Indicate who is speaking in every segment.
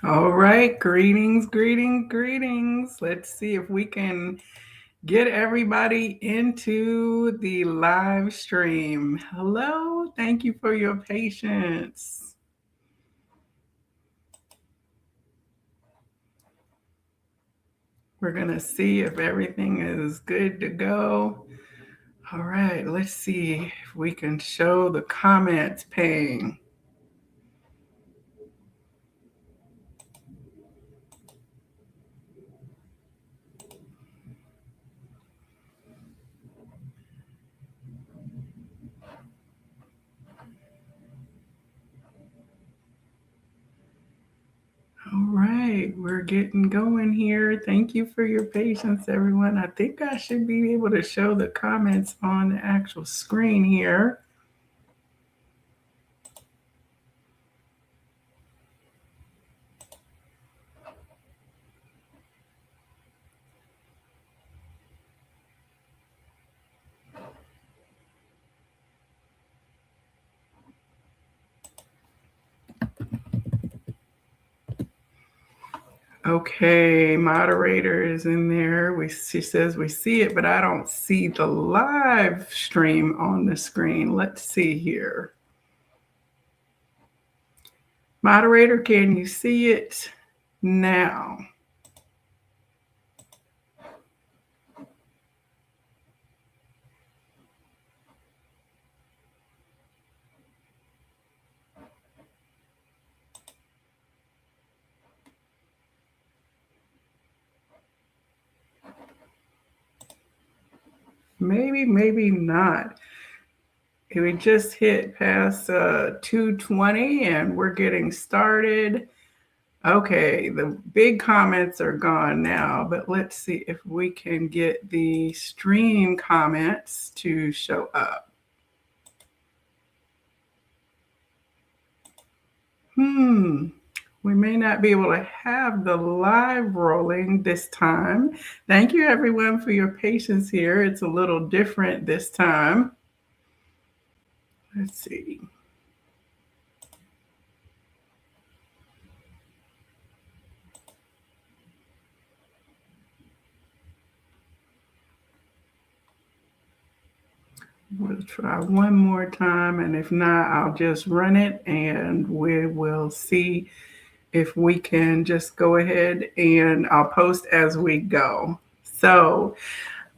Speaker 1: All right, greetings, greetings, greetings. Let's see if we can get everybody into the live stream. Hello, thank you for your patience. We're going to see if everything is good to go. All right, let's see if we can show the comments pane. All right, we're getting going here. Thank you for your patience, everyone. I think I should be able to show the comments on the actual screen here. Okay, moderator is in there. She says we see it, but I don't see the live stream on the screen. Let's see here. Moderator, can you see it now? Maybe, maybe not. We just hit past 2:20 and we're getting started. Okay, the big comments are gone now, but let's see if we can get the stream comments to show up. We may not be able to have the live rolling this time. Thank you, everyone, for your patience here. It's a little different this time. Let's see. We'll try one more time, and if not, I'll just run it and we will see if we can just go ahead and I'll post as we go. So,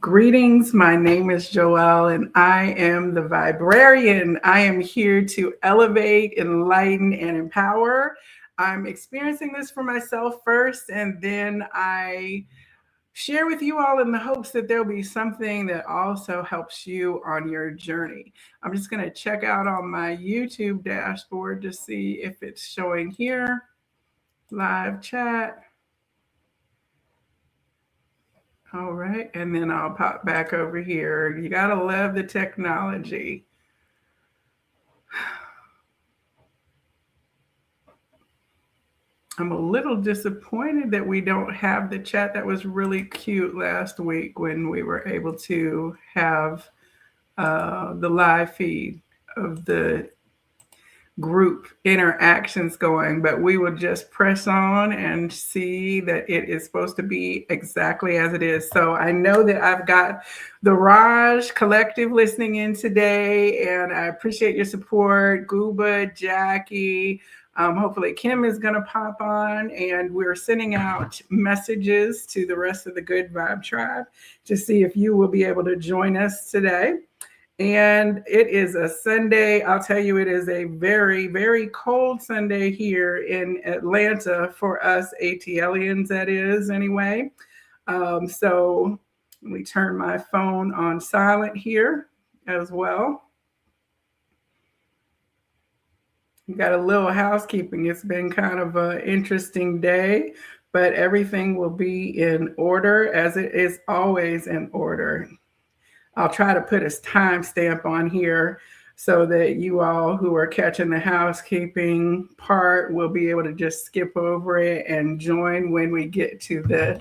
Speaker 1: greetings. My name is Joelle, and I am the Viberarian. I am here to elevate, enlighten, and empower. I'm experiencing this for myself first, and then I share with you all in the hopes that there'll be something that also helps you on your journey. I'm just going to check out on my YouTube dashboard to see if it's showing here. Live chat. All right, and then I'll pop back over here. You got to love the technology. I'm a little disappointed that we don't have the chat that was really cute last week when we were able to have the live feed of the group interactions going, but we will just press on and see that it is supposed to be exactly as it is. So I know that I've got the Raj Collective listening in today, and I appreciate your support. Gooba, Jackie, hopefully Kim is going to pop on, and we're sending out messages to the rest of the Good Vibe Tribe to see if you will be able to join us today. And it is a Sunday. I'll tell you, it is a very, very cold Sunday here in Atlanta for us ATLians, that is, anyway. So let me turn my phone on silent here as well. We got a little housekeeping. It's been kind of an interesting day, but everything will be in order as it is always in order. I'll try to put a timestamp on here so that you all who are catching the housekeeping part will be able to just skip over it and join when we get to the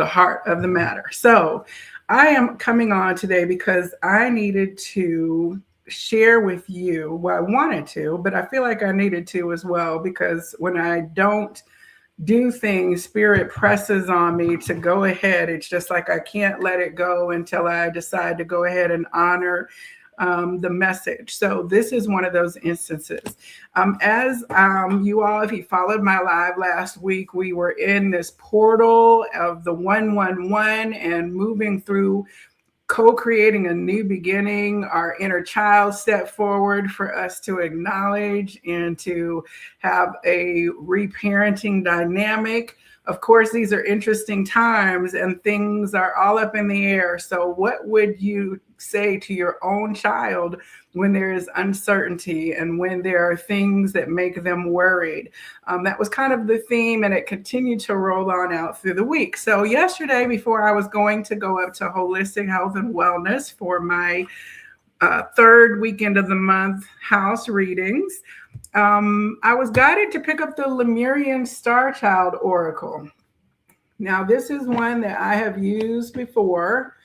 Speaker 1: heart of the matter. So I am coming on today because I needed to share with you. Well, I wanted to, but I feel like I needed to as well, because when I don't do things, spirit presses on me to go ahead. It's just like I can't let it go until I decide to go ahead and honor the message. So this is one of those instances. As you all, if you followed my live last week, we were in this portal of the 111 and moving through co-creating a new beginning. Our inner child stepped forward for us to acknowledge and to have a reparenting dynamic. Of course, these are interesting times and things are all up in the air. So what would you say to your own child when there is uncertainty and when there are things that make them worried? That was kind of the theme, and it continued to roll on out through the week. So yesterday, before I was going to go up to Holistic Health and Wellness for my third weekend of the month house readings, I was guided to pick up the Lemurian Starchild Oracle. Now, this is one that I have used before,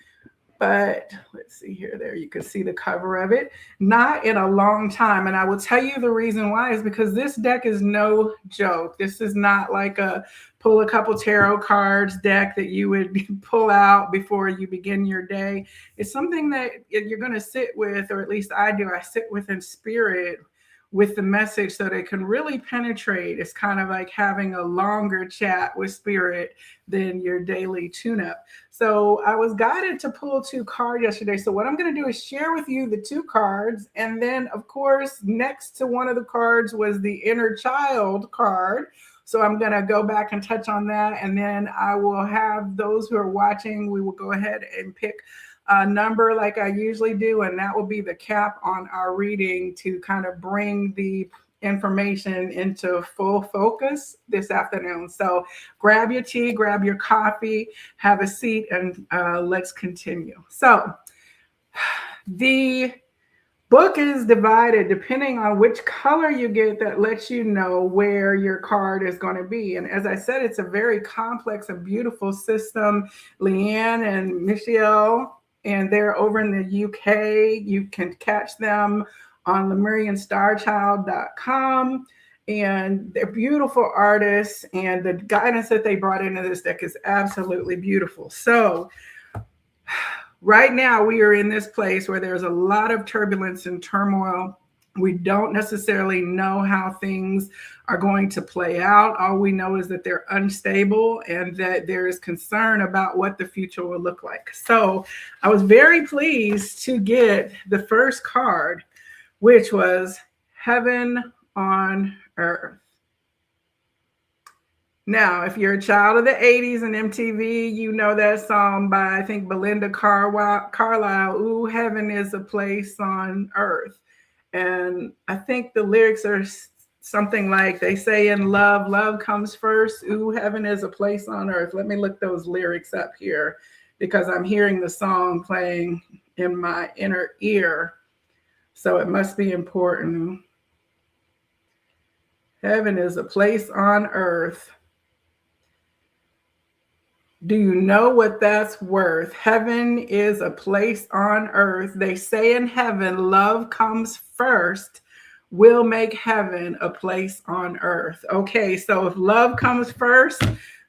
Speaker 1: but let's see here, there you can see the cover of it, not in a long time. And I will tell you the reason why is because this deck is no joke. This is not like a pull a couple tarot cards deck that you would pull out before you begin your day. It's something that you're going to sit with, or at least I do. I sit with in spirit with the message so that it can really penetrate. It's kind of like having a longer chat with spirit than your daily tune-up. So I was guided to pull 2 cards yesterday. So what I'm going to do is share with you the 2 cards. And then, of course, next to one of the cards was the inner child card. So I'm going to go back and touch on that. And then I will have those who are watching, we will go ahead and pick a number like I usually do, and that will be the cap on our reading to kind of bring the information into full focus this afternoon. So grab your tea, grab your coffee, have a seat, and let's continue. So the book is divided depending on which color you get. That lets you know where your card is going to be. And as I said, it's a very complex and beautiful system. Leanne and Michiel, and they're over in the UK. You can catch them on LemurianStarchild.com. And they're beautiful artists. And the guidance that they brought into this deck is absolutely beautiful. So right now, we are in this place where there's a lot of turbulence and turmoil. We don't necessarily know how things are going to play out. All we know is that they're unstable and that there is concern about what the future will look like. So I was very pleased to get the first card, which was Heaven on Earth. Now, if you're a child of the 80s and MTV, you know that song by, I think, Belinda Carlisle, Ooh, Heaven is a Place on Earth. And I think the lyrics are something like, they say in love, love comes first. Ooh, heaven is a place on earth. Let me look those lyrics up here because I'm hearing the song playing in my inner ear. So it must be important. Heaven is a place on earth. Do you know what that's worth? Heaven is a place on earth. They say in heaven, love comes first. We'll make heaven a place on earth. Okay, so if love comes first,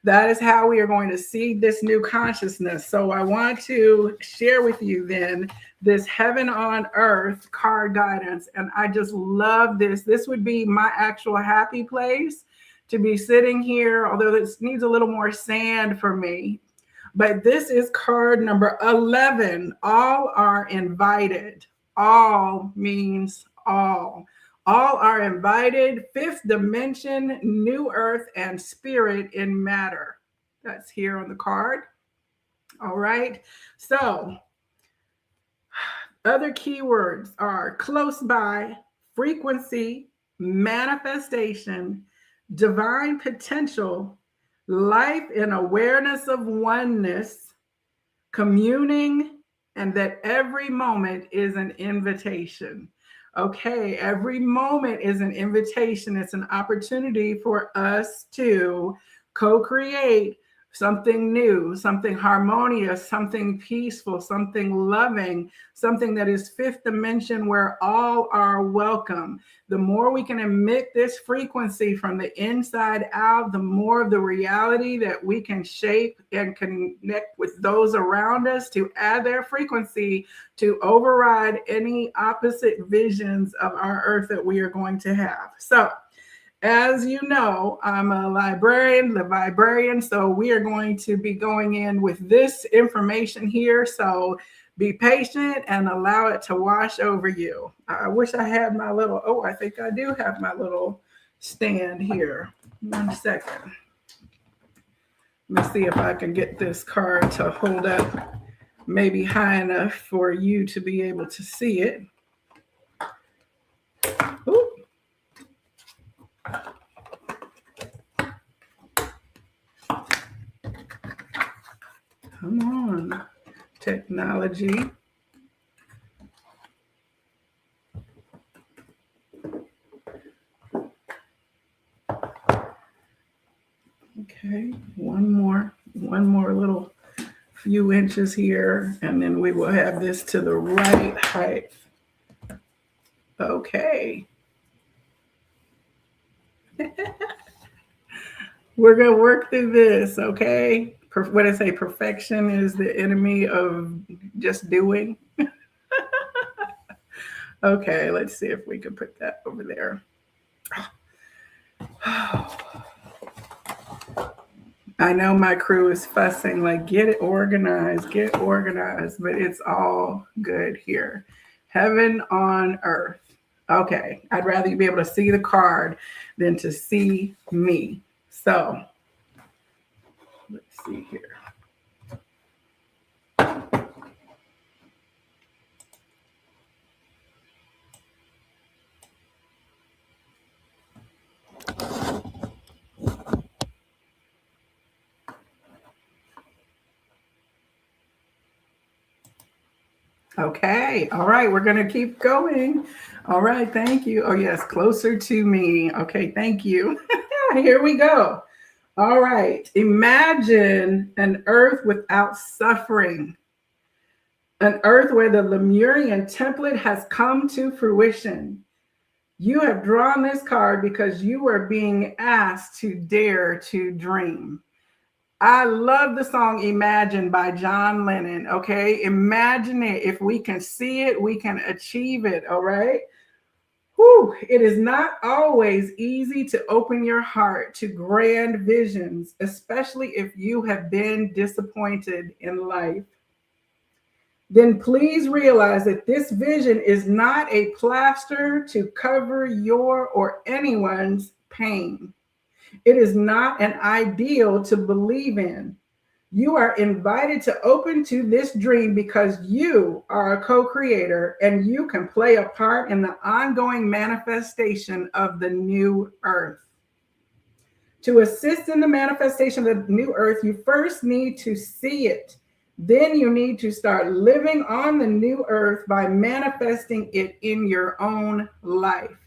Speaker 1: that is how we are going to see this new consciousness. So I want to share with you then this Heaven on Earth card guidance. And I just love this. This would be my actual happy place to be sitting here, although this needs a little more sand for me. But this is card number 11. All are invited. All means all. All are invited. 5th dimension, new earth, and spirit in matter. That's here on the card. All right. So other keywords are close by, frequency, manifestation, divine potential, life in awareness of oneness, communing, and that every moment is an invitation. Okay, every moment is an invitation. It's an opportunity for us to co-create something new, something harmonious, something peaceful, something loving, something that is fifth dimension where all are welcome. The more we can emit this frequency from the inside out, the more of the reality that we can shape and connect with those around us to add their frequency to override any opposite visions of our earth that we are going to have. So, as you know, I'm a librarian, the Viberarian, so we are going to be going in with this information here. So be patient and allow it to wash over you. I wish I had my little, oh, I think I do have my little stand here. 1 second. Let me see if I can get this card to hold up maybe high enough for you to be able to see it. Ooh. Come on, technology. Okay, one more little few inches here, and then we will have this to the right height. Okay. We're going to work through this, okay? What I say, perfection is the enemy of just doing. Okay, let's see if we can put that over there. I know my crew is fussing, like, get it organized, but it's all good here. Heaven on earth. Okay, I'd rather you be able to see the card than to see me. So, let's see here. Okay, all right, we're going to keep going. All right, thank you. Oh, yes, closer to me. Okay, thank you. Here we go. All right, imagine an earth without suffering, an earth where the Lemurian template has come to fruition. You have drawn this card because you are being asked to dare to dream. I love the song Imagine by John Lennon, okay? Imagine it. If we can see it, we can achieve it, all right? Whew. It is not always easy to open your heart to grand visions, especially if you have been disappointed in life. Then please realize that this vision is not a plaster to cover your or anyone's pain. It is not an ideal to believe in. You are invited to open to this dream because you are a co-creator and you can play a part in the ongoing manifestation of the new earth. To assist in the manifestation of the new earth, you first need to see it. Then you need to start living on the new earth by manifesting it in your own life.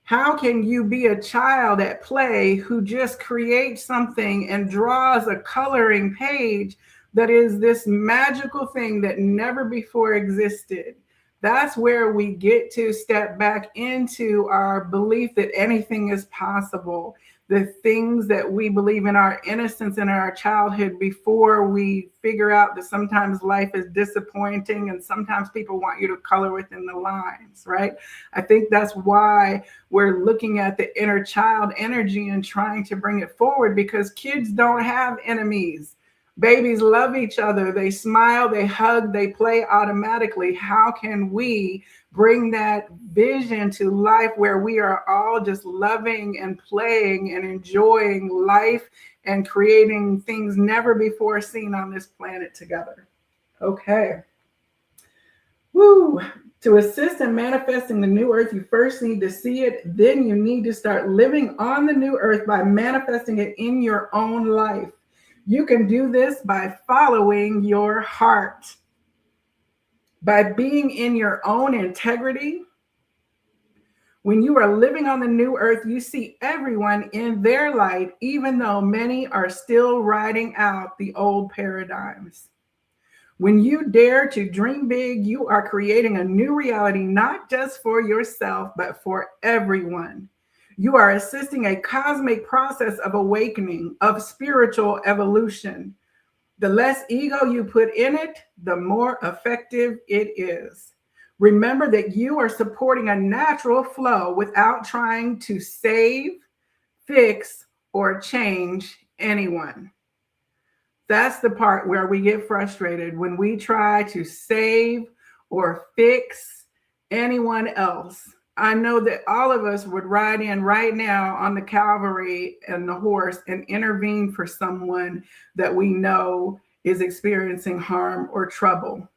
Speaker 1: How can you be a child at play who just creates something and draws a coloring page that is this magical thing that never before existed? That's where we get to step back into our belief that anything is possible. The things that we believe in our innocence in our childhood before we figure out that sometimes life is disappointing and sometimes people want you to color within the lines, right? I think that's why we're looking at the inner child energy and trying to bring it forward, because kids don't have enemies. Babies love each other. They smile, they hug, they play automatically. How can we bring that vision to life where we are all just loving and playing and enjoying life and creating things never before seen on this planet together? Okay. Woo. To assist in manifesting the new earth, you first need to see it. Then you need to start living on the new earth by manifesting it in your own life. You can do this by following your heart, by being in your own integrity, When you are living on the new earth, you see everyone in their light, even though many are still riding out the old paradigms. When you dare to dream big, you are creating a new reality, not just for yourself, but for everyone. You are assisting a cosmic process of awakening, of spiritual evolution. The less ego you put in it, the more effective it is. Remember that you are supporting a natural flow without trying to save, fix, or change anyone. That's the part where we get frustrated, when we try to save or fix anyone else. I know that all of us would ride in right now on the cavalry and the horse and intervene for someone that we know is experiencing harm or trouble.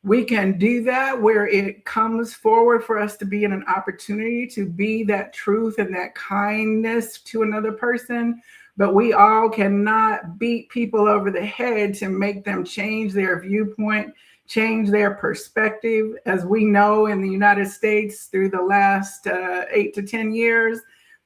Speaker 1: We can do that where it comes forward for us to be in an opportunity to be that truth and that kindness to another person. But we all cannot beat people over the head to make them change their viewpoint, change their perspective. As we know in the United States through the last 8 to 10 years,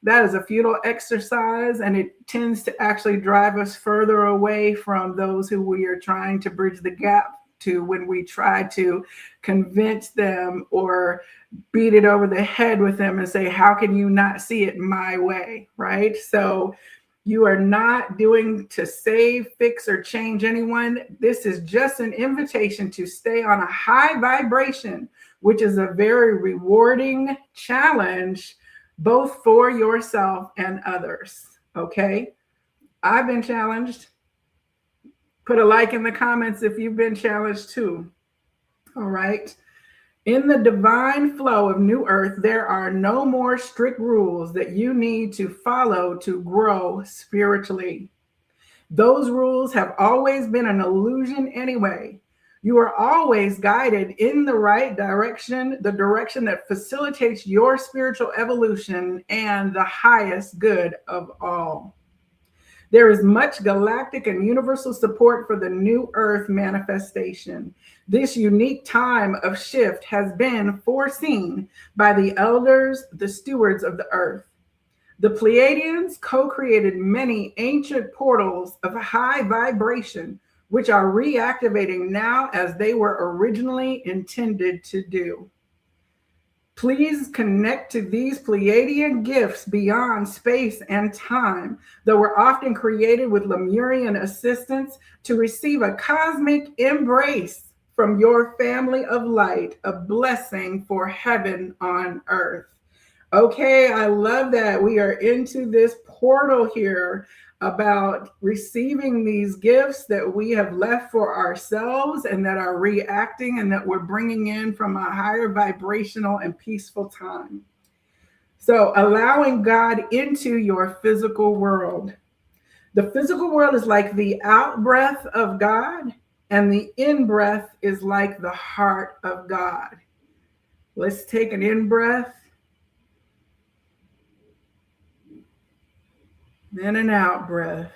Speaker 1: that is a futile exercise, and it tends to actually drive us further away from those who we are trying to bridge the gap to, when we try to convince them or beat it over the head with them and say, how can you not see it my way, right? So you are not doing to save, fix, or change anyone. This is just an invitation to stay on a high vibration, which is a very rewarding challenge, both for yourself and others. Okay? I've been challenged. Put a like in the comments if you've been challenged too. All right. In the divine flow of New Earth, there are no more strict rules that you need to follow to grow spiritually. Those rules have always been an illusion anyway. You are always guided in the right direction, the direction that facilitates your spiritual evolution and the highest good of all. There is much galactic and universal support for the New Earth manifestation. This unique time of shift has been foreseen by the elders, the stewards of the earth. The Pleiadians co-created many ancient portals of high vibration, which are reactivating now as they were originally intended to do. Please connect to these Pleiadian gifts beyond space and time that were often created with Lemurian assistance to receive a cosmic embrace from your family of light, a blessing for heaven on earth. Okay, I love that. We are into this portal here about receiving these gifts that we have left for ourselves and that are reacting and that we're bringing in from a higher vibrational and peaceful time. So allowing God into your physical world. The physical world is like the out breath of God, and the in breath is like the heart of God. Let's take an in breath. Then an out breath.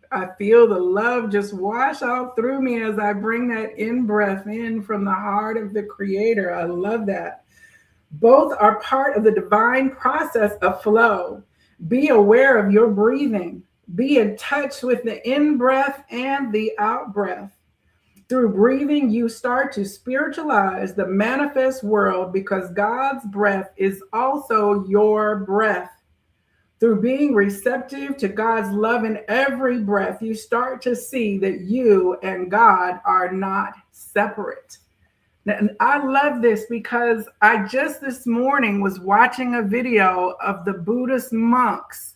Speaker 1: I feel the love just wash out through me as I bring that in breath in from the heart of the Creator. I love that. Both are part of the divine process of flow. Be aware of your breathing. Be in touch with the in breath and the out breath. Through breathing, you start to spiritualize the manifest world because God's breath is also your breath. Through being receptive to God's love in every breath, you start to see that you and God are not separate. And I love this because I just this morning was watching a video of the Buddhist monks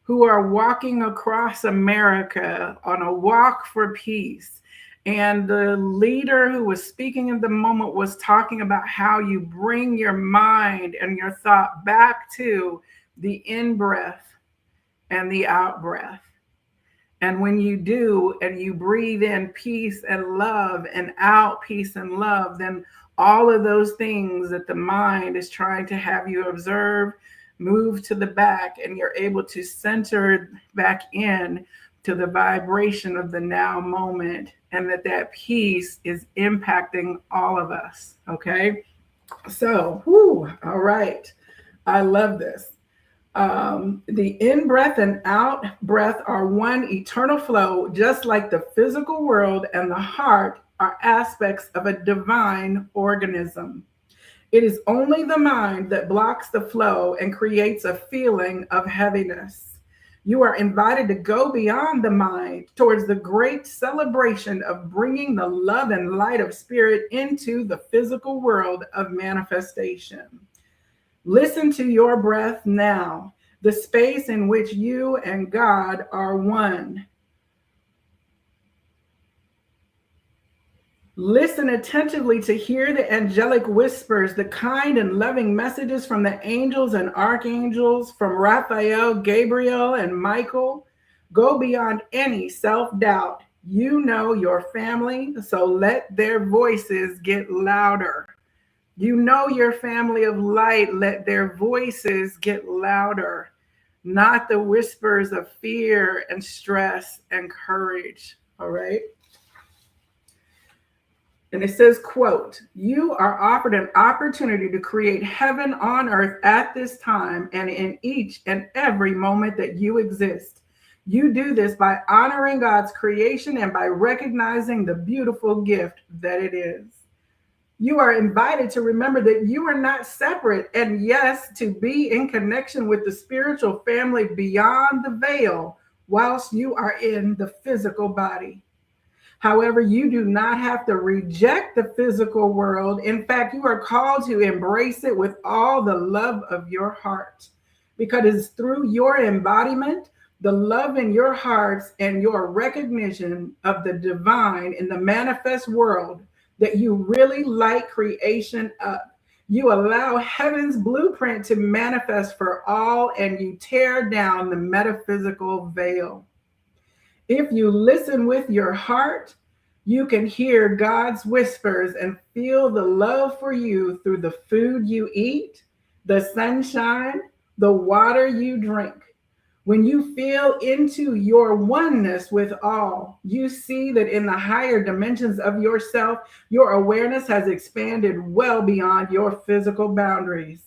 Speaker 1: who are walking across America on a walk for peace. And the leader who was speaking at the moment was talking about how you bring your mind and your thought back to the in-breath and the out-breath. And when you do, and you breathe in peace and love and out peace and love, then all of those things that the mind is trying to have you observe move to the back, and you're able to center back in to the vibration of the now moment, and that peace is impacting all of us. Okay. So, all right. I love this. The in breath and out breath are one eternal flow, just like the physical world and the heart are aspects of a divine organism. It is only the mind that blocks the flow and creates a feeling of heaviness. You are invited to go beyond the mind towards the great celebration of bringing the love and light of spirit into the physical world of manifestation. Listen to your breath now, the space in which you and God are one. Listen attentively to hear the angelic whispers, the kind and loving messages from the angels and archangels, from Raphael, Gabriel, and Michael. Go beyond any self-doubt. You know your family, so let their voices get louder. You know your family of light, let their voices get louder, not the whispers of fear and stress and courage. All right. And it says, quote, you are offered an opportunity to create heaven on earth at this time and in each and every moment that you exist. You do this by honoring God's creation and by recognizing the beautiful gift that it is. You are invited to remember that you are not separate, and yes, to be in connection with the spiritual family beyond the veil whilst you are in the physical body. However, you do not have to reject the physical world. In fact, you are called to embrace it with all the love of your heart, because it's through your embodiment, the love in your hearts, and your recognition of the divine in the manifest world that you really light creation up. You allow heaven's blueprint to manifest for all, and you tear down the metaphysical veil. If you listen with your heart, you can hear God's whispers and feel the love for you through the food you eat, the sunshine, the water you drink. When you feel into your oneness with all, you see that in the higher dimensions of yourself, your awareness has expanded well beyond your physical boundaries.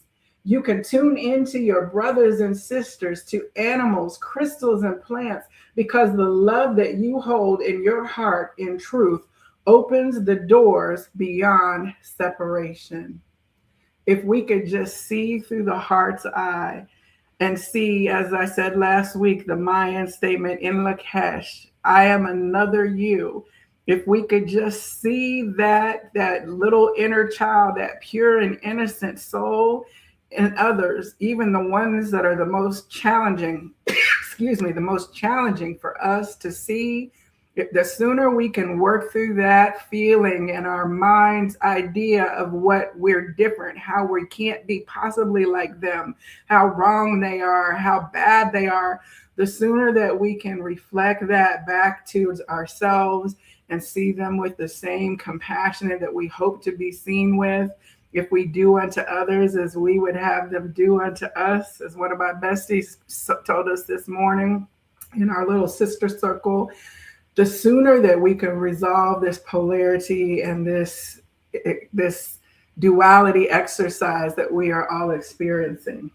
Speaker 1: You can tune into your brothers and sisters, to animals, crystals, and plants, because the love that you hold in your heart in truth opens the doors beyond separation. If we could just see through the heart's eye and see, as I said last week, the Mayan statement in Lakesh, I am another you. If we could just see that little inner child, that pure and innocent soul in others, even the ones that are the most challenging, the most challenging for us to see, the sooner we can work through that feeling and our mind's idea of what we're different, how we can't be possibly like them, how wrong they are, how bad they are, the sooner that we can reflect that back to ourselves and see them with the same compassion that we hope to be seen with. If we do unto others as we would have them do unto us, as one of my besties told us this morning in our little sister circle, the sooner that we can resolve this polarity and this duality exercise that we are all experiencing.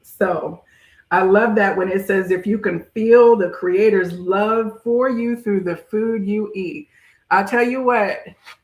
Speaker 1: So I love that when it says, if you can feel the Creator's love for you through the food you eat. I'll tell you what,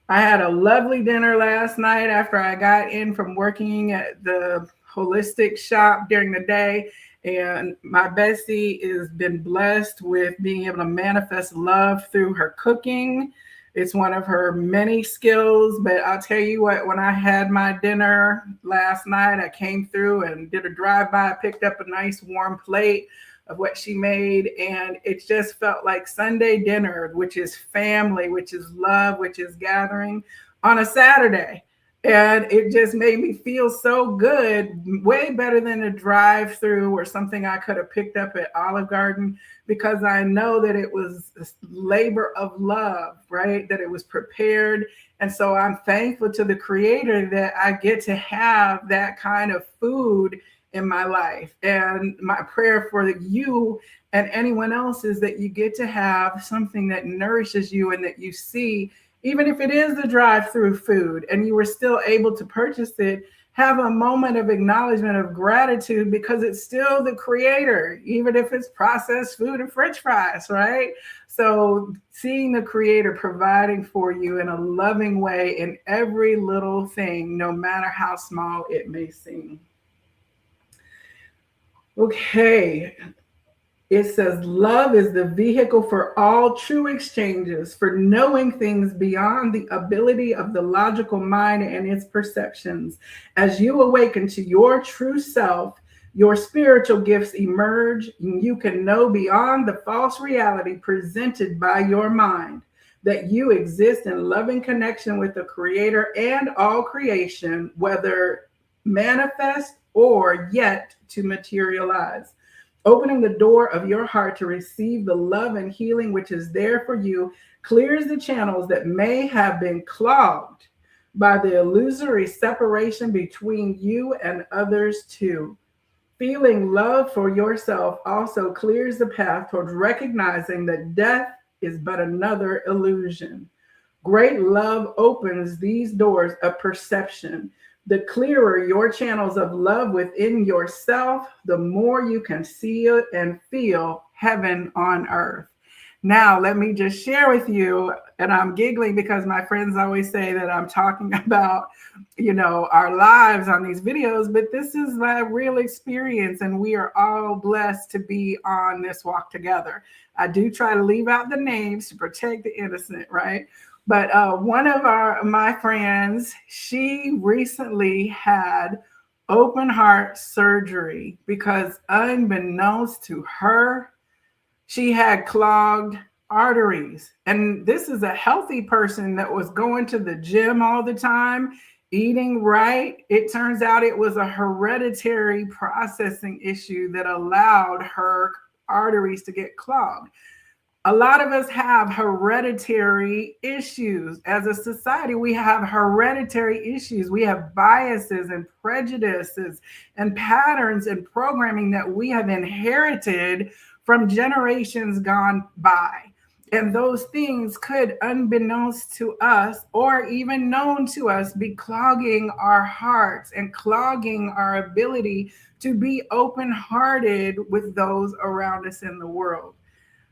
Speaker 1: I had a lovely dinner last night after I got in from working at the holistic shop during the day. And my bestie has been blessed with being able to manifest love through her cooking. It's one of her many skills. But I'll tell you what, when I had my dinner last night, I came through and did a drive-by, picked up a nice warm plate of what she made. And it just felt like Sunday dinner, which is family, which is love, which is gathering on a Saturday. And it just made me feel so good, way better than a drive-through or something I could have picked up at Olive Garden, because I know that it was a labor of love, right? That it was prepared. And so I'm thankful to the Creator that I get to have that kind of food in my life. And my prayer for you and anyone else is that you get to have something that nourishes you and that you see, even if it is the drive-through food and you were still able to purchase it, have a moment of acknowledgement of gratitude because it's still the creator, even if it's processed food and french fries, right? So seeing the creator providing for you in a loving way in every little thing, no matter how small it may seem. Okay, it says, love is the vehicle for all true exchanges, for knowing things beyond the ability of the logical mind and its perceptions. As you awaken to your true self, your spiritual gifts emerge, and you can know beyond the false reality presented by your mind that you exist in loving connection with the Creator and all creation, whether manifest or yet to materialize. Opening the door of your heart to receive the love and healing which is there for you clears the channels that may have been clogged by the illusory separation between you and others too. Feeling love for yourself also clears the path towards recognizing that death is but another illusion. Great love opens these doors of perception. The clearer your channels of love within yourself, the more you can see it and feel heaven on earth. Now, let me just share with you, and I'm giggling because my friends always say that I'm talking about, our lives on these videos, but this is my real experience, and we are all blessed to be on this walk together. I do try to leave out the names to protect the innocent, right? But one of my friends, she recently had open heart surgery because unbeknownst to her, she had clogged arteries. And this is a healthy person that was going to the gym all the time, eating right. It turns out it was a hereditary processing issue that allowed her arteries to get clogged. A lot of us have hereditary issues. As a society, we have hereditary issues. We have biases and prejudices and patterns and programming that we have inherited from generations gone by. And those things could, unbeknownst to us or even known to us, be clogging our hearts and clogging our ability to be open-hearted with those around us in the world.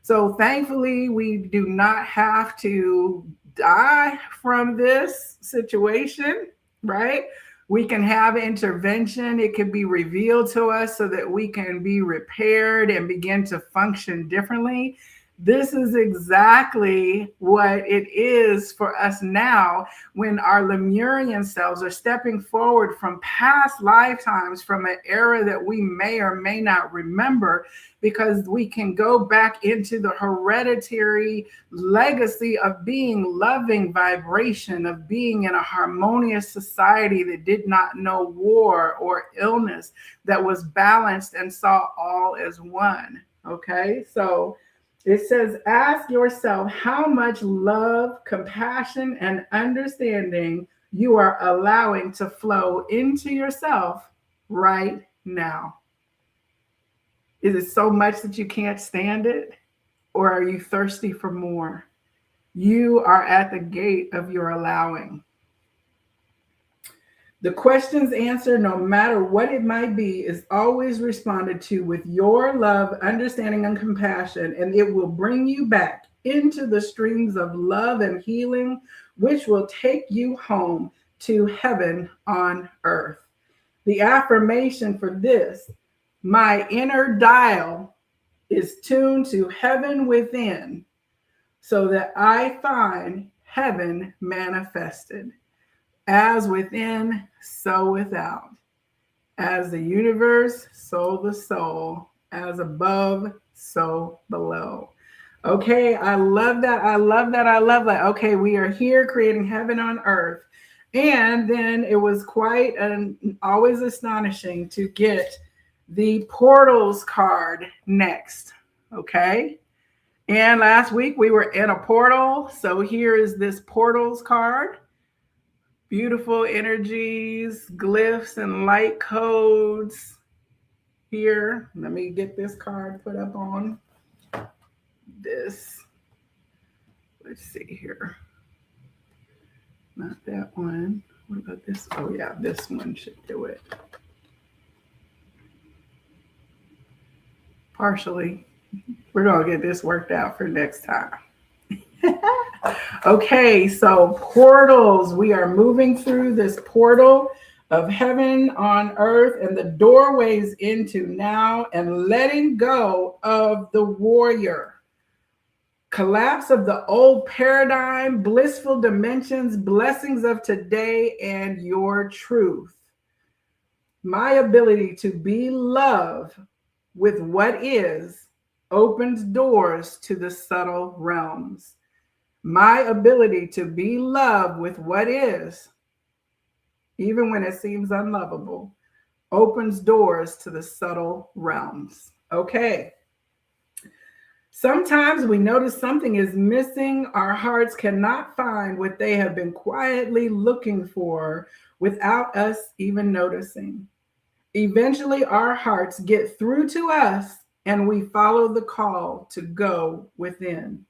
Speaker 1: So thankfully, we do not have to die from this situation, right? We can have intervention. It can be revealed to us so that we can be repaired and begin to function differently. This is exactly what it is for us now when our Lemurian selves are stepping forward from past lifetimes, from an era that we may or may not remember, because we can go back into the hereditary legacy of being loving vibration, of being in a harmonious society that did not know war or illness, that was balanced and saw all as one. Okay, so it says, ask yourself how much love, compassion, and understanding you are allowing to flow into yourself right now. Is it so much that you can't stand it? Or are you thirsty for more? You are at the gate of your allowing. The questions answered, no matter what it might be, is always responded to with your love, understanding, and compassion, and it will bring you back into the streams of love and healing, which will take you home to heaven on earth. The affirmation for this: my inner dial is tuned to heaven within, so that I find heaven manifested. As within, so without. As the universe, so the soul. As above, so below. Okay, I love that. I love that. I love that. Okay, we are here creating heaven on earth. And then it was quite always astonishing to get the portals card next. Okay. And last week we were in a portal. So here is this portals card. Beautiful energies, glyphs, and light codes. here. Let me get this card put up on this. Let's see here. Not that one. What about this? Oh, yeah, this one should do it. Partially. We're going to get this worked out for next time. Okay, so portals. We are moving through this portal of heaven on earth and the doorways into now and letting go of the warrior. Collapse of the old paradigm, blissful dimensions, blessings of today, and your truth. My ability to be love with what is opens doors to the subtle realms. My ability to be love with what is, even when it seems unlovable, opens doors to the subtle realms. Okay. Sometimes we notice something is missing. Our hearts cannot find what they have been quietly looking for without us even noticing. Eventually, our hearts get through to us and we follow the call to go within.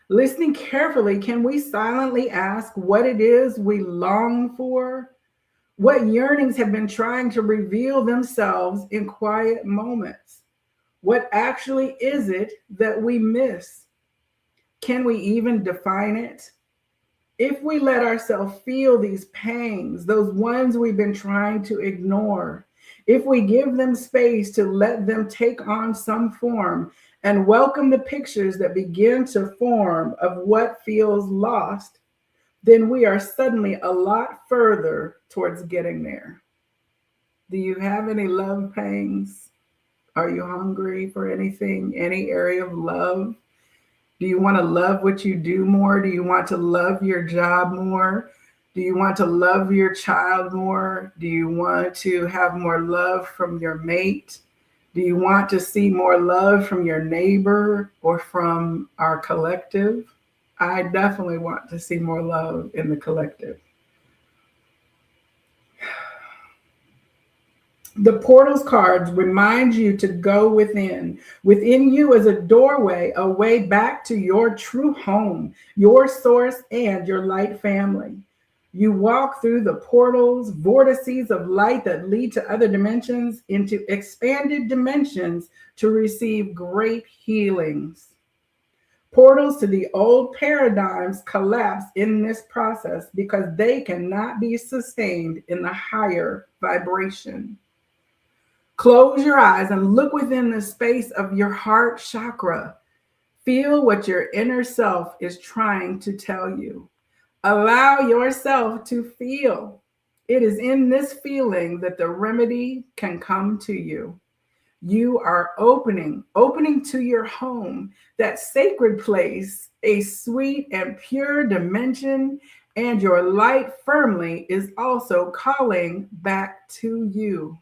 Speaker 1: Listening carefully, can we silently ask what it is we long for? What yearnings have been trying to reveal themselves in quiet moments? What actually is it that we miss? Can we even define it? If we let ourselves feel these pangs, those ones we've been trying to ignore, if we give them space to let them take on some form and welcome the pictures that begin to form of what feels lost, then we are suddenly a lot further towards getting there. Do you have any love pangs? Are you hungry for anything, any area of love? Do you want to love what you do more? Do you want to love your job more? Do you want to love your child more? Do you want to have more love from your mate? Do you want to see more love from your neighbor or from our collective? I definitely want to see more love in the collective. The portals cards remind you to go within. Within you is a doorway, a way back to your true home, your source, and your light family. You walk through the portals, vortices of light that lead to other dimensions, into expanded dimensions to receive great healings. Portals to the old paradigms collapse in this process because they cannot be sustained in the higher vibration. Close your eyes and look within the space of your heart chakra. Feel what your inner self is trying to tell you. Allow yourself to feel. It is in this feeling that the remedy can come to you. You are opening to your home, that sacred place, a sweet and pure dimension, and your light firmly is also calling back to you.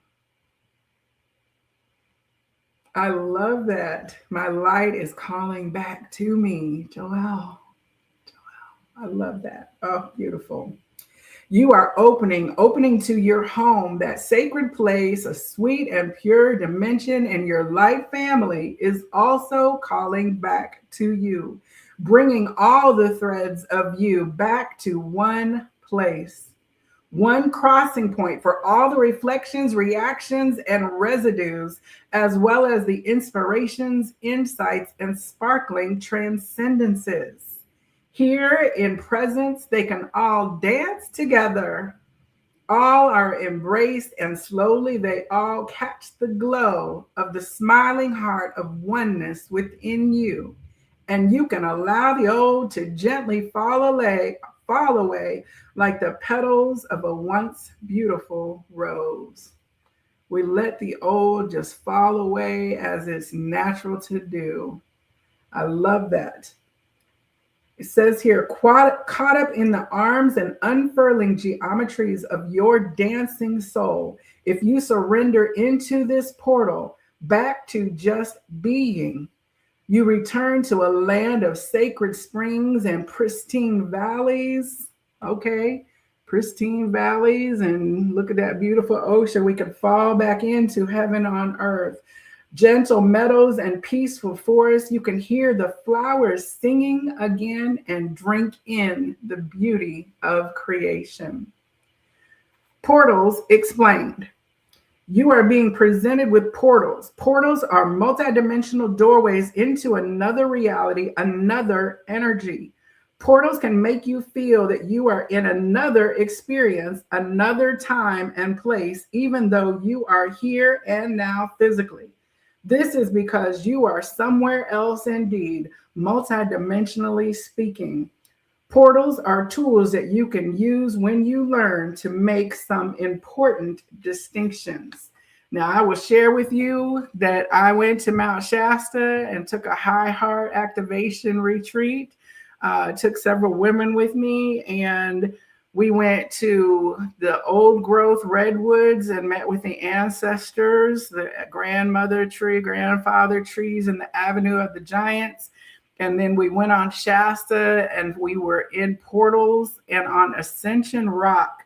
Speaker 1: I love that. My light is calling back to me, Joelle. I love that. Oh, beautiful. You are opening to your home, that sacred place, a sweet and pure dimension, and your light family is also calling back to you, bringing all the threads of you back to one place. One crossing point for all the reflections, reactions, and residues, as well as the inspirations, insights, and sparkling transcendences. Here in presence, they can all dance together. All are embraced, and slowly they all catch the glow of the smiling heart of oneness within you. And you can allow the old to gently fall away like the petals of a once beautiful rose. We let the old just fall away as it's natural to do. I love that. It says here, caught up in the arms and unfurling geometries of your dancing soul, if you surrender into this portal back to just being, you return to a land of sacred springs and pristine valleys. Okay. pristine valleys and look at that beautiful ocean. We could fall back into heaven on earth. Gentle meadows and peaceful forests. You can hear the flowers singing again and drink in the beauty of creation. Portals explained. You are being presented with portals. Portals are multidimensional doorways into another reality, another energy. Portals can make you feel that you are in another experience, another time and place, even though you are here and now physically. This is because you are somewhere else indeed, multidimensionally speaking. Portals are tools that you can use when you learn to make some important distinctions. Now, I will share with you that I went to Mount Shasta and took a high heart activation retreat. Took several women with me, and we went to the old growth redwoods and met with the ancestors, the grandmother tree, grandfather trees in the Avenue of the Giants. And then we went on Shasta and we were in portals and on Ascension Rock.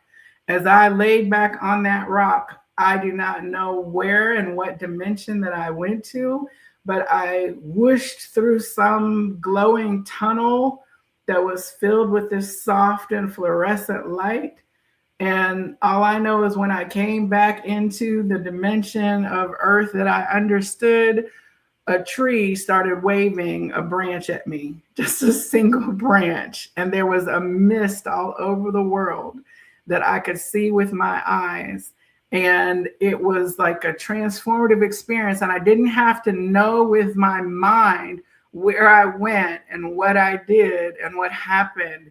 Speaker 1: As I laid back on that rock, I do not know where and what dimension that I went to, but I whooshed through some glowing tunnel that was filled with this soft and fluorescent light. And all I know is when I came back into the dimension of earth that I understood, a tree started waving a branch at me, just a single branch. And there was a mist all over the world that I could see with my eyes. And it was like a transformative experience. And I didn't have to know with my mind where I went and what I did and what happened.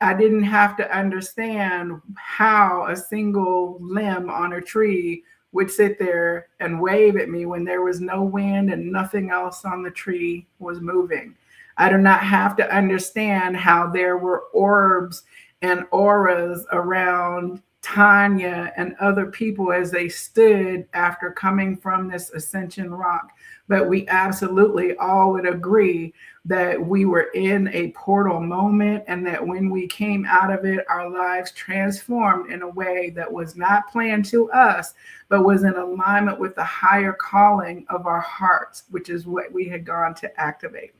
Speaker 1: I didn't have to understand how a single limb on a tree would sit there and wave at me when there was no wind and nothing else on the tree was moving. I do not have to understand how there were orbs and auras around Tanya and other people as they stood after coming from this ascension rock. But we absolutely all would agree that we were in a portal moment, and that when we came out of it, our lives transformed in a way that was not planned to us, but was in alignment with the higher calling of our hearts, which is what we had gone to activate.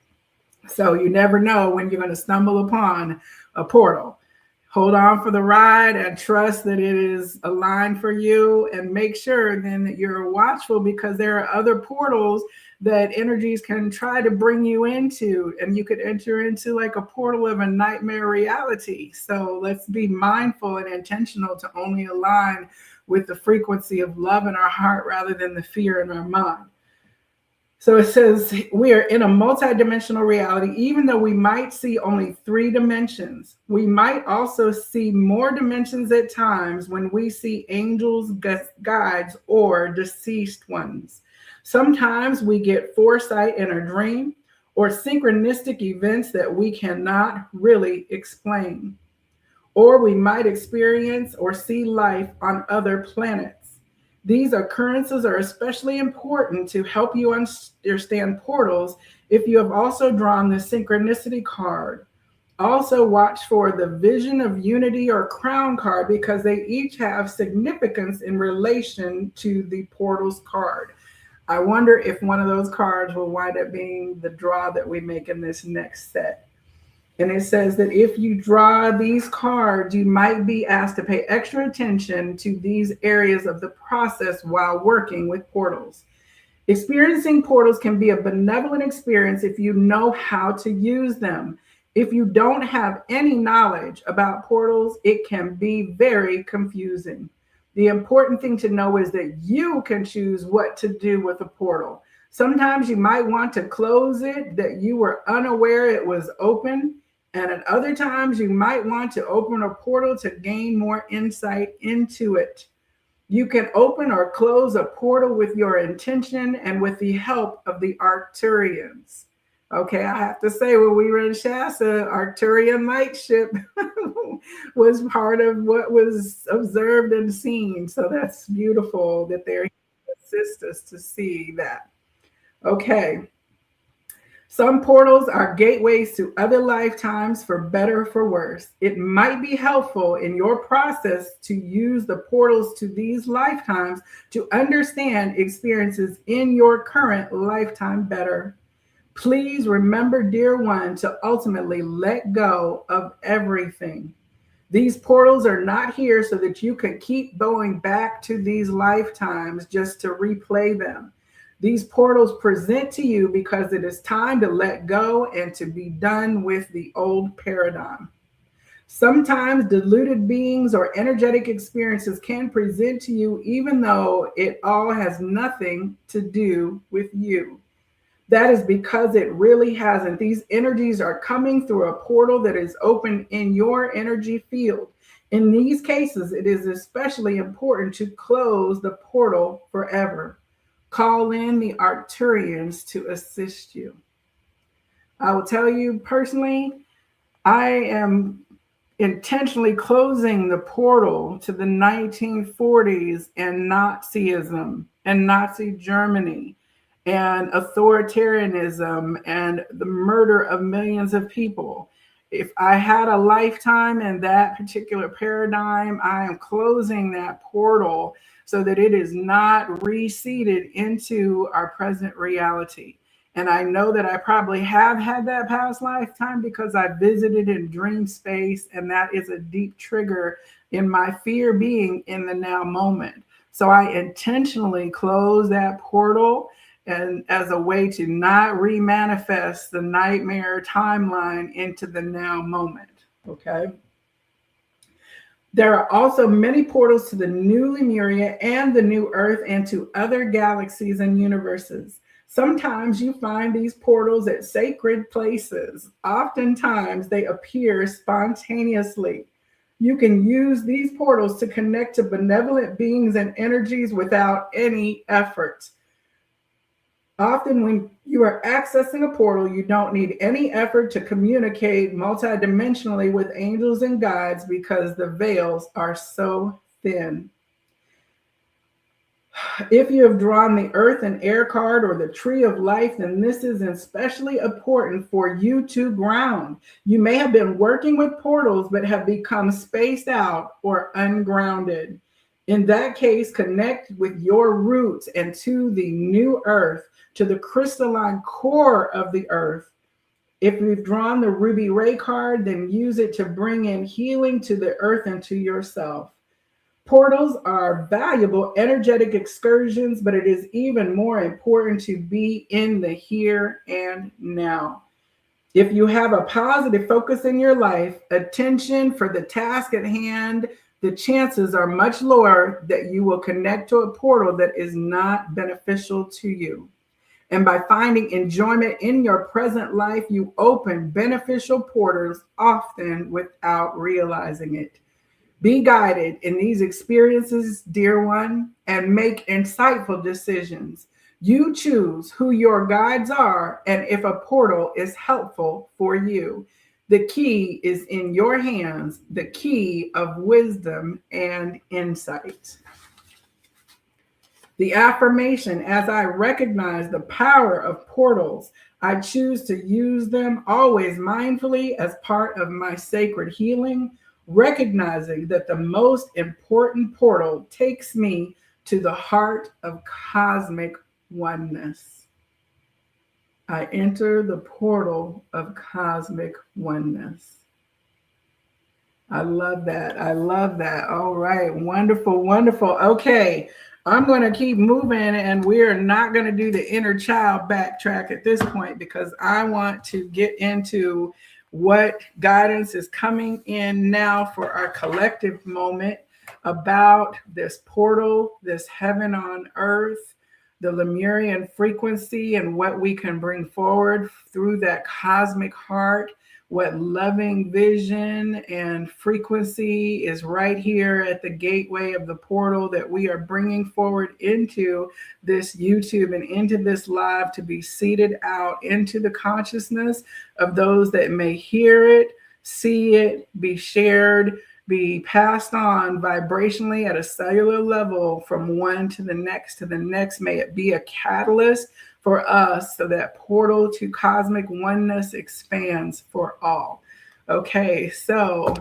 Speaker 1: So you never know when you're going to stumble upon a portal. Hold on for the ride and trust that it is aligned for you, and make sure then that you're watchful, because there are other portals that energies can try to bring you into, and you could enter into like a portal of a nightmare reality. So let's be mindful and intentional to only align with the frequency of love in our heart rather than the fear in our mind. So it says we are in a multidimensional reality. Even though we might see only 3 dimensions, we might also see more dimensions at times when we see angels, guides, or deceased ones. Sometimes we get foresight in a dream or synchronistic events that we cannot really explain. Or we might experience or see life on other planets. These occurrences are especially important to help you understand portals if you have also drawn the synchronicity card. Also watch for the vision of unity or crown card, because they each have significance in relation to the portals card. I wonder if one of those cards will wind up being the draw that we make in this next set. And it says that if you draw these cards, you might be asked to pay extra attention to these areas of the process while working with portals. Experiencing portals can be a benevolent experience if you know how to use them. If you don't have any knowledge about portals, it can be very confusing. The important thing to know is that you can choose what to do with a portal. Sometimes you might want to close it, that you were unaware it was open. And at other times, you might want to open a portal to gain more insight into it. You can open or close a portal with your intention and with the help of the Arcturians. Okay, I have to say, when we were in Shasta, Arcturian lightship was part of what was observed and seen. So that's beautiful that they're here to assist us to see that. Okay. Some portals are gateways to other lifetimes, for better or for worse. It might be helpful in your process to use the portals to these lifetimes to understand experiences in your current lifetime better. Please remember, dear one, to ultimately let go of everything. These portals are not here so that you can keep going back to these lifetimes just to replay them. These portals present to you because it is time to let go and to be done with the old paradigm. Sometimes deluded beings or energetic experiences can present to you even though it all has nothing to do with you. That is because it really hasn't. These energies are coming through a portal that is open in your energy field. In these cases, it is especially important to close the portal forever. Call in the Arcturians to assist you. I will tell you personally, I am intentionally closing the portal to the 1940s and Nazism and Nazi Germany and authoritarianism and the murder of millions of people. If I had a lifetime in that particular paradigm, I am closing that portal so that it is not reseeded into our present reality. And I know that I probably have had that past lifetime because I visited in dream space, and that is a deep trigger in my fear being in the now moment. So I intentionally close that portal and as a way to not remanifest the nightmare timeline into the now moment. Okay. There are also many portals to the new Lemuria and the new Earth and to other galaxies and universes. Sometimes you find these portals at sacred places. Oftentimes they appear spontaneously. You can use these portals to connect to benevolent beings and energies without any effort. Often when you are accessing a portal, you don't need any effort to communicate multidimensionally with angels and guides because the veils are so thin. If you have drawn the Earth and Air card or the Tree of Life, then this is especially important for you to ground. You may have been working with portals but have become spaced out or ungrounded. In that case, connect with your roots and to the new Earth, to the crystalline core of the Earth. If you've drawn the Ruby Ray card, then use it to bring in healing to the Earth and to yourself. Portals are valuable energetic excursions, but it is even more important to be in the here and now. If you have a positive focus in your life, attention for the task at hand, the chances are much lower that you will connect to a portal that is not beneficial to you. And by finding enjoyment in your present life, you open beneficial portals often without realizing it. Be guided in these experiences, dear one, and make insightful decisions. You choose who your guides are and if a portal is helpful for you. The key is in your hands, the key of wisdom and insight. The affirmation: as I recognize the power of portals, I choose to use them always mindfully as part of my sacred healing, recognizing that the most important portal takes me to the heart of cosmic oneness. I enter the portal of cosmic oneness. I love that. I love that. All right. Wonderful, wonderful. Okay. I'm going to keep moving, and we're not going to do the inner child backtrack at this point because I want to get into what guidance is coming in now for our collective moment about this portal, this heaven on earth, the Lemurian frequency, and what we can bring forward through that cosmic heart. What loving vision and frequency is right here at the gateway of the portal that we are bringing forward into this YouTube and into this live to be seeded out into the consciousness of those that may hear it, see it, be shared, be passed on vibrationally at a cellular level from one to the next to the next. May it be a catalyst for us so that portal to cosmic oneness expands for all. Okay, so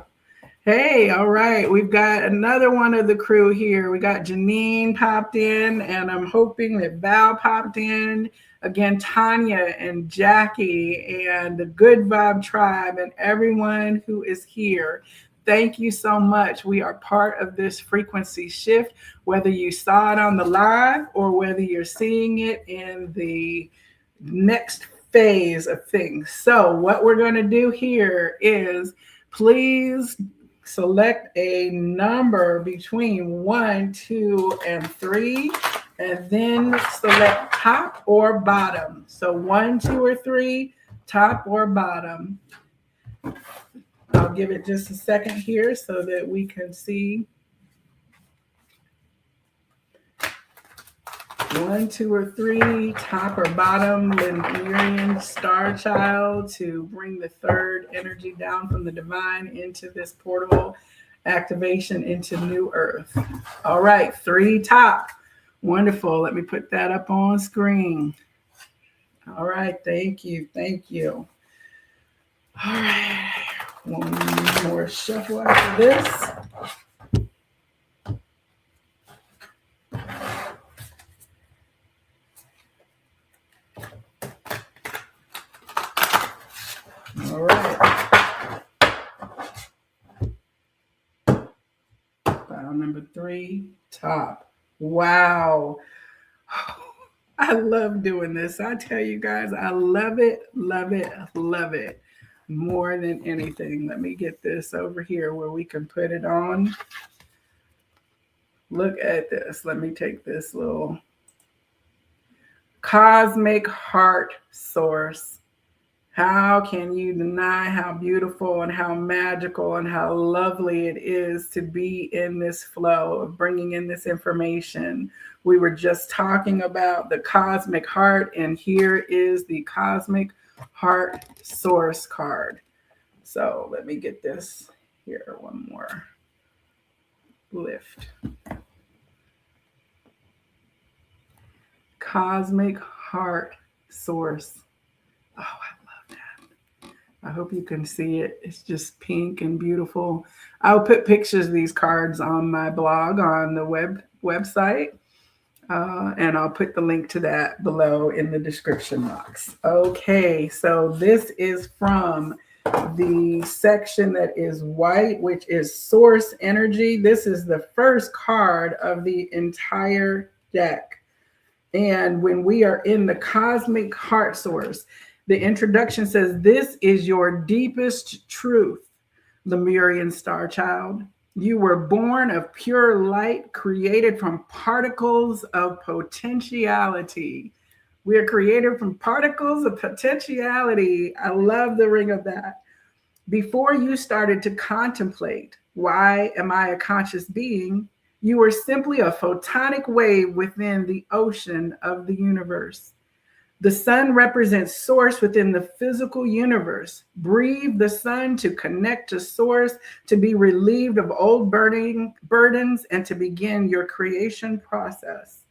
Speaker 1: hey, all right. We've got another one of the crew here. We got Janine popped in, and I'm hoping that Val popped in. Again, Tanya and Jackie and the Good Vibe Tribe and everyone who is here. Thank you so much. We are part of this frequency shift, whether you saw it on the live or whether you're seeing it in the next phase of things. So what we're going to do here is please select a number between 1, 2, and 3, and then select top or bottom. So 1, 2, or 3, top or bottom. I'll give it just a second here so that we can see. 1, 2, or 3, top or bottom, Lemurian Starchild to bring the third energy down from the divine into this portal activation into New Earth. All right, 3 top. Wonderful. Let me put that up on screen. All right, thank you. Thank you. All right, one more shuffle after this. All right. File number 3, top. Wow. I love doing this. I tell you guys, I love it, love it, love it more than anything. Let me get this over here where we can put it on. Look at this. Let me take this little cosmic heart source. How can you deny how beautiful and how magical and how lovely it is to be in this flow of bringing in this information? We were just talking about the cosmic heart, and here is the cosmic heart source card. So let me get this here, one more lift. Cosmic heart source. Oh, I hope you can see it. It's just pink and beautiful. I'll put pictures of these cards on my blog on the website, and I'll put the link to that below in the description box. Okay, so this is from the section that is white, which is source energy. This is the first card of the entire deck. And when we are in the cosmic heart source, the introduction says, this is your deepest truth, Lemurian Starchild. You were born of pure light, created from particles of potentiality. We are created from particles of potentiality. I love the ring of that. Before you started to contemplate, why am I a conscious being? You were simply a photonic wave within the ocean of the universe. The sun represents source within the physical universe. Breathe the sun to connect to source, to be relieved of old burdens, and to begin your creation process.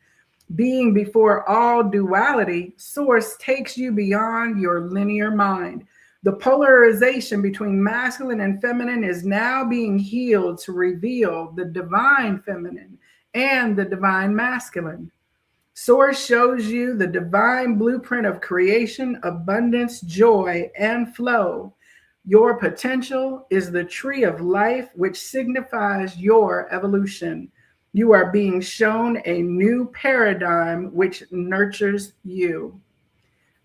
Speaker 1: Being before all duality, source takes you beyond your linear mind. The polarization between masculine and feminine is now being healed to reveal the divine feminine and the divine masculine. Source shows you the divine blueprint of creation, abundance, joy, and flow. Your potential is the tree of life, which signifies your evolution. You are being shown a new paradigm which nurtures you.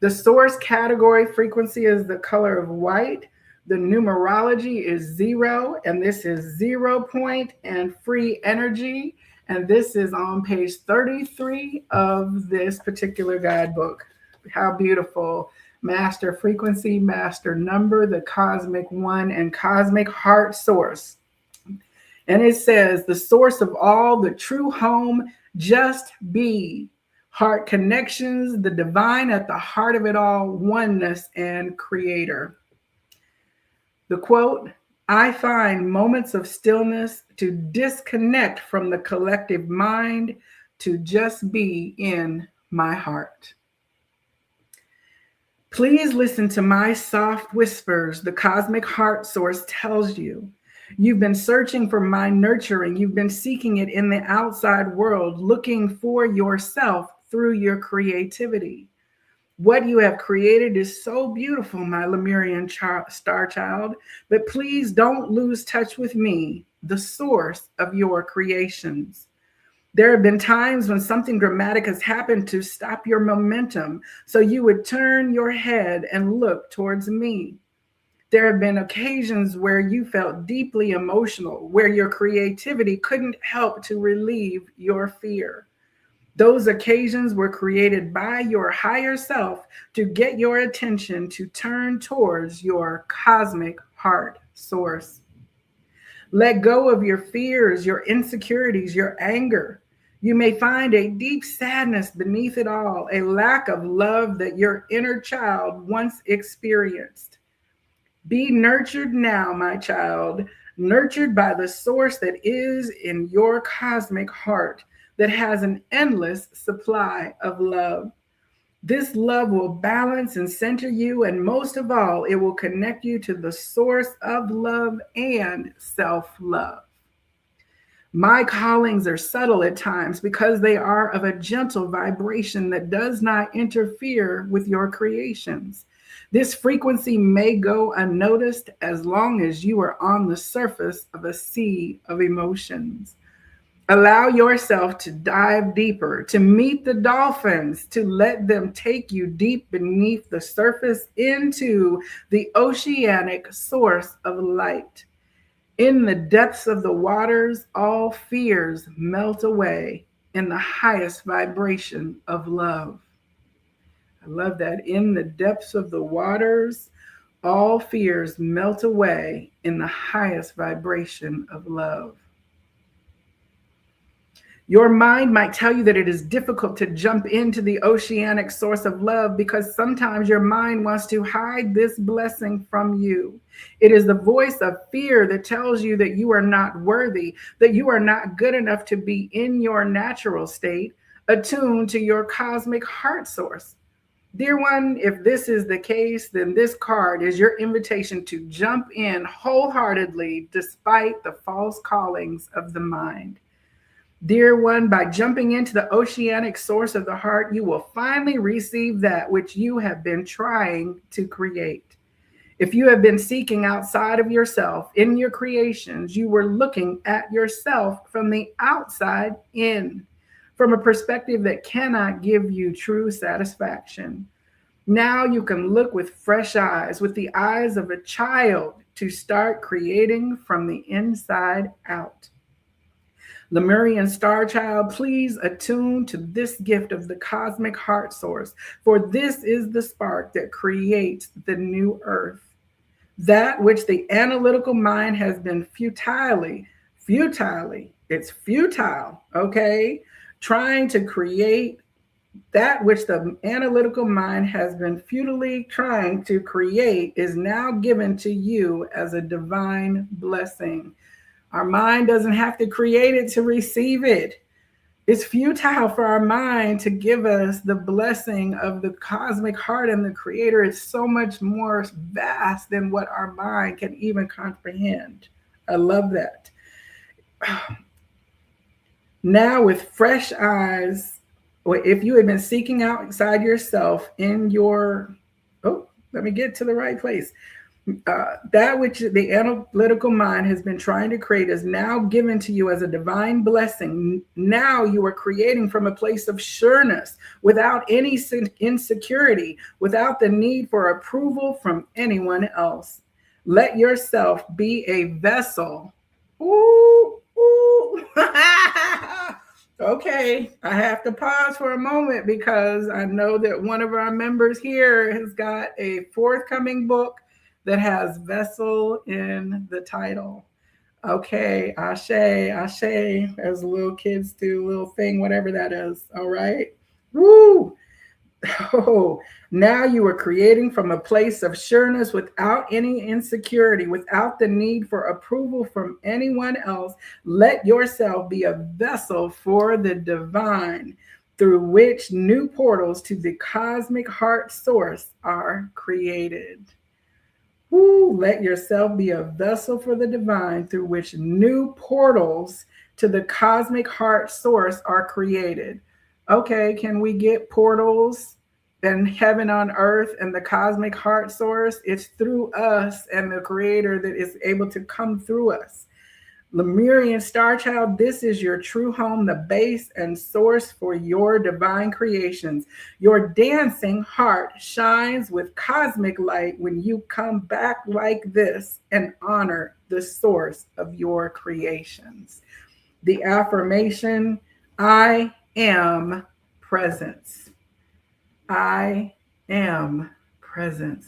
Speaker 1: The source category frequency is the color of white. The numerology is 0, and this is 0 point and free energy. And this is on page 33 of this particular guidebook. How beautiful. Master frequency, master number, the cosmic one, and cosmic heart source. And it says, the source of all, the true home, just be. Heart connections, the divine at the heart of it all, oneness and creator. The quote, I find moments of stillness to disconnect from the collective mind, to just be in my heart. Please listen to my soft whispers. The cosmic heart source tells you. You've been searching for my nurturing. You've been seeking it in the outside world, looking for yourself through your creativity. What you have created is so beautiful, my Lemurian star child, but please don't lose touch with me, the source of your creations. There have been times when something dramatic has happened to stop your momentum, so you would turn your head and look towards me. There have been occasions where you felt deeply emotional, where your creativity couldn't help to relieve your fear. Those occasions were created by your higher self to get your attention to turn towards your cosmic heart source. Let go of your fears, your insecurities, your anger. You may find a deep sadness beneath it all, a lack of love that your inner child once experienced. Be nurtured now, my child, nurtured by the source that is in your cosmic heart that has an endless supply of love. This love will balance and center you, and most of all, it will connect you to the source of love and self-love. My callings are subtle at times because they are of a gentle vibration that does not interfere with your creations. This frequency may go unnoticed as long as you are on the surface of a sea of emotions. Allow yourself to dive deeper, to meet the dolphins, to let them take you deep beneath the surface into the oceanic source of light. In the depths of the waters, all fears melt away in the highest vibration of love. I love that. In the depths of the waters, all fears melt away in the highest vibration of love. Your mind might tell you that it is difficult to jump into the oceanic source of love because sometimes your mind wants to hide this blessing from you. It is the voice of fear that tells you that you are not worthy, that you are not good enough to be in your natural state, attuned to your cosmic heart source. Dear one, if this is the case, then this card is your invitation to jump in wholeheartedly despite the false callings of the mind. Dear one, by jumping into the oceanic source of the heart, you will finally receive that which you have been trying to create. If you have been seeking outside of yourself in your creations, you were looking at yourself from the outside in, from a perspective that cannot give you true satisfaction. Now you can look with fresh eyes, with the eyes of a child, to start creating from the inside out. Lemurian Starchild, please attune to this gift of the cosmic heart source, for this is the spark that creates the new earth. That which the analytical mind has been it's futile, okay? Trying to create that which the analytical mind has been futilely trying to create is now given to you as a divine blessing. Our mind doesn't have to create it to receive it. It's futile for our mind to give us the blessing of the cosmic heart and the creator. It's so much more vast than what our mind can even comprehend. I love that. Now with fresh eyes, if you had been seeking outside yourself in your, let me get to the right place. That which the analytical mind has been trying to create is now given to you as a divine blessing. Now you are creating from a place of sureness, without any insecurity, without the need for approval from anyone else. Let yourself be a vessel. Ooh. Okay, I have to pause for a moment because I know that one of our members here has got a forthcoming book that has vessel in the title. Okay, ashe, as little kids do, little thing, whatever that is. All right. Woo! Oh, now you are creating from a place of sureness without any insecurity, without the need for approval from anyone else. Let yourself be a vessel for the divine. through which new portals to the cosmic heart source are created. Woo, let yourself be a vessel for the divine through which new portals to the cosmic heart source are created. Okay, can we get portals and heaven on earth and the cosmic heart source? It's through us and the creator that is able to come through us. Lemurian Starchild, this is your true home, the base and source for your divine creations. Your dancing heart shines with cosmic light when you come back like this and honor the source of your creations. The affirmation, I am presence. I am presence.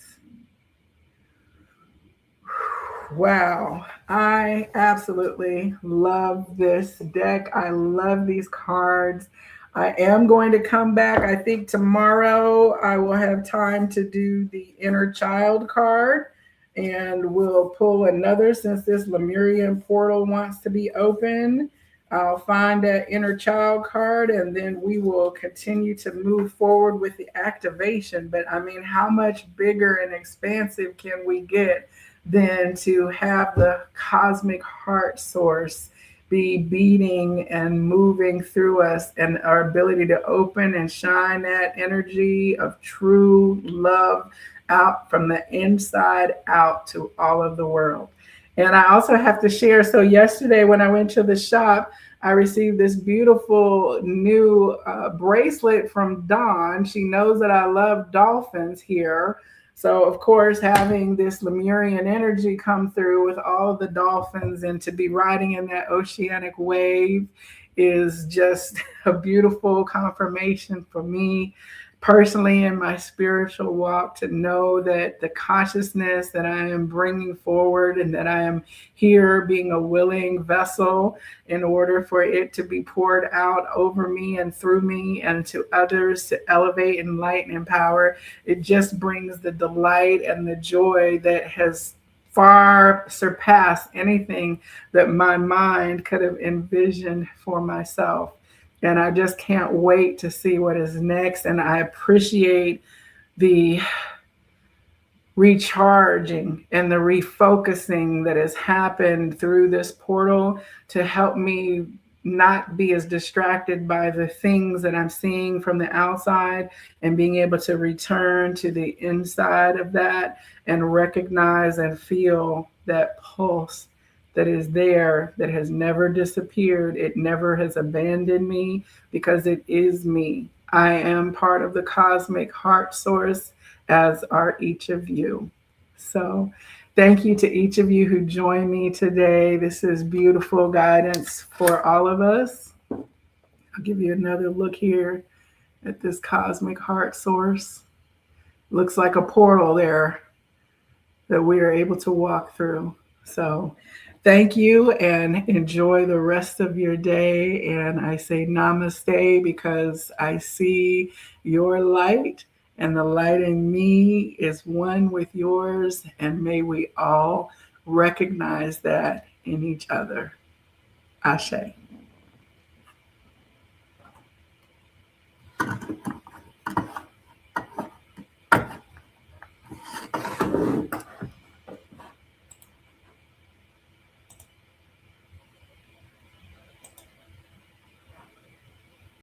Speaker 1: Wow, I absolutely love this deck. I love these cards. I am going to come back. I think tomorrow I will have time to do the inner child card, and we'll pull another since this Lemurian portal wants to be open. I'll find that inner child card, and then we will continue to move forward with the activation. But I mean, how much bigger and expansive can we get than to have the cosmic heart source be beating and moving through us, and our ability to open and shine that energy of true love out from the inside out to all of the world. And I also have to share, so yesterday when I went to the shop, I received this beautiful new bracelet from Dawn. She knows that I love dolphins here. So, of course, having this Lemurian energy come through with all of the dolphins and to be riding in that oceanic wave is just a beautiful confirmation for me personally in my spiritual walk, to know that the consciousness that I am bringing forward and that I am here being a willing vessel in order for it to be poured out over me and through me and to others to elevate, enlighten, empower. It just brings the delight and the joy that has far surpassed anything that my mind could have envisioned for myself. And I just can't wait to see what is next. And I appreciate the recharging and the refocusing that has happened through this portal to help me not be as distracted by the things that I'm seeing from the outside, and being able to return to the inside of that and recognize and feel that pulse that is there, that has never disappeared. It never has abandoned me, because it is me. I am part of the cosmic heart source, as are each of you. So thank you to each of you who joined me today. This is beautiful guidance for all of us. I'll give you another look here at this cosmic heart source. Looks like a portal there that we are able to walk through. So thank you, and enjoy the rest of your day. And I say namaste because I see your light, and the light in me is one with yours. And may we all recognize that in each other. Ashe.